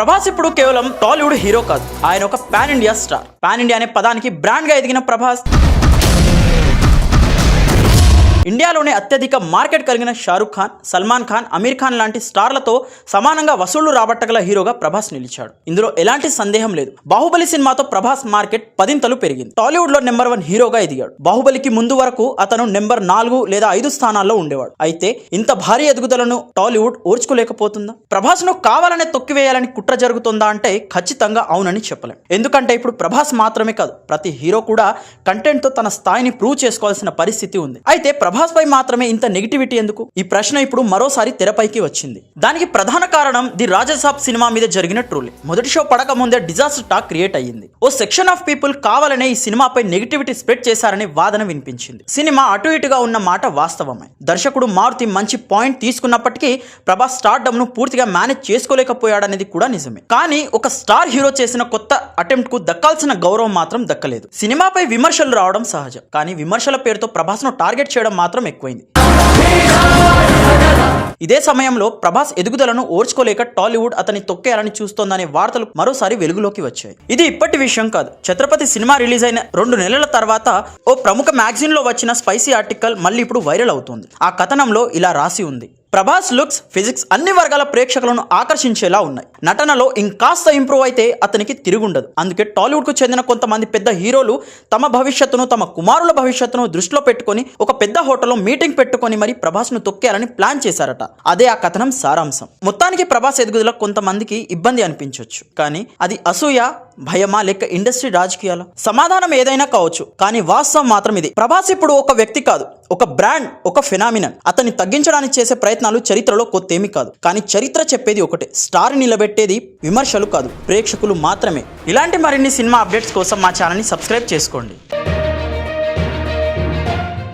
ప్రభాస్ ఇప్పుడు కేవలం టాలీవుడ్ హీరో కాదు, ఆయన ఒక pan India star. Pan India అనే పదానికి బ్రాండ్ గా ఎదిగిన ప్రభాస్ ఇండియాలోనే అత్యధిక మార్కెట్ కలిగిన షారుఖ్ ఖాన్, సల్మాన్ ఖాన్, అమీర్ ఖాన్ లాంటి స్టార్లతో సమానంగా వసూళ్లు రాబట్టగల హీరోగా ప్రభాస్ నిలిచాడు. ఇందులో ఎలాంటి సందేహం లేదు. బాహుబలి సినిమాతో ప్రభాస్ మార్కెట్ 10 పెరిగింది. టాలీవుడ్ లో నెంబర్ 1 హీరోగా ఎదిగాడు. బాహుబలికి ముందు వరకు అతను నెంబర్ 4 లేదా 5 స్థానాల్లో ఉండేవాడు. అయితే ఇంత భారీ ఎదుగుదలను టాలీవుడ్ ఓర్చుకోలేకపోతుందా? ప్రభాస్ ను కావాలనే తొక్కివేయాలని కుట్ర జరుగుతుందా అంటే ఖచ్చితంగా అవునని చెప్పలేం. ఎందుకంటే ఇప్పుడు ప్రభాస్ మాత్రమే కాదు, ప్రతి హీరో కూడా కంటెంట్ తో తన స్థాయిని ప్రూవ్ చేసుకోవాల్సిన పరిస్థితి ఉంది. అయితే ప్రభాస్ పై మాత్రమే ఇంత నెగిటివిటీ ఎందుకు? ఈ ప్రశ్న ఇప్పుడు మరోసారి తెరపైకి వచ్చింది. దానికి ప్రధాన కారణం ది రాజసాబ్ సినిమా మీద జరిగిన ట్రోలింగ్. మొదటి షో పడక ముందే డిజాస్టర్ టాక్ క్రియేట్ అయ్యింది. ఓ సెక్షన్ ఆఫ్ పీపుల్ కావాలనే ఈ సినిమాపై నెగిటివిటీ స్ప్రెడ్ చేశారని వాదన వినిపించింది. సినిమా అటు ఇటుగా ఉన్న మాట వాస్తవమే. దర్శకుడు మారుతి మంచి పాయింట్ తీసుకున్నప్పటికీ ప్రభాస్ స్టార్డమ్ ను పూర్తిగా మేనేజ్ చేసుకోలేకపోయాడనేది కూడా నిజమే. కానీ ఒక స్టార్ హీరో చేసిన కొత్త అటెంప్ట్ కు దక్కాల్సిన గౌరవం మాత్రం దక్కలేదు. సినిమాపై విమర్శలు రావడం సహజం, కానీ విమర్శల పేరుతో ప్రభాస్ ను టార్గెట్ చేయడం మాత్రం ఎక్కువైంది. ఇదే సమయంలో ప్రభాస్ ఎదుగుదలను ఓర్చుకోలేక టాలీవుడ్ అతన్ని తొక్కేయాలని చూస్తోందనే వార్తలు మరోసారి వెలుగులోకి వచ్చాయి. ఇది ఇప్పటి విషయం కాదు. ఛత్రపతి సినిమా రిలీజ్ అయిన 2 నెలల తర్వాత ఓ ప్రముఖ మ్యాగజైన్ లో వచ్చిన స్పైసీ ఆర్టికల్ మళ్ళీ ఇప్పుడు వైరల్ అవుతుంది. ఆ కథనంలో ఇలా రాసి ఉంది: ప్రభాస్ లుక్స్, ఫిజిక్స్ అన్ని వర్గాల ప్రేక్షకులను ఆకర్షించేలా ఉన్నాయి. నటనలో ఇంకాస్త ఇంప్రూవ్ అయితే అతనికి తిరుగుండదు. అందుకే టాలీవుడ్ కు చెందిన కొంతమంది పెద్ద హీరోలు తమ భవిష్యత్తును, తమ కుమారుల భవిష్యత్తును దృష్టిలో పెట్టుకొని ఒక పెద్ద హోటల్లో మీటింగ్ పెట్టుకొని మరి ప్రభాస్ ను తొక్కేయాలని ప్లాన్ చేశారట. అదే ఆ కథనం సారాంశం. మొత్తానికి ప్రభాస్ ఎదుగుదల కొంతమందికి ఇబ్బంది అనిపించవచ్చు, కానీ అది అసూయ, భయమా లేక ఇండస్ట్రీ రాజకీయాల? సమాధానం ఏదైనా కావచ్చు, కానీ వాస్తవం మాత్రం ఇది: ప్రభాస్ ఇప్పుడు ఒక వ్యక్తి కాదు, ఒక బ్రాండ్, ఒక ఫినామినన్. అతన్ని తగ్గించడానికి చేసే ప్రయత్నాలు చరిత్రలో కొత్తేమీ కాదు. కానీ చరిత్ర చెప్పేది ఒకటే: స్టార్ నిలబెట్టేది విమర్శలు కాదు, ప్రేక్షకులు మాత్రమే. ఇలాంటి మరిన్ని సినిమా అప్డేట్స్ కోసం మా ఛానల్ని సబ్స్క్రైబ్ చేసుకోండి.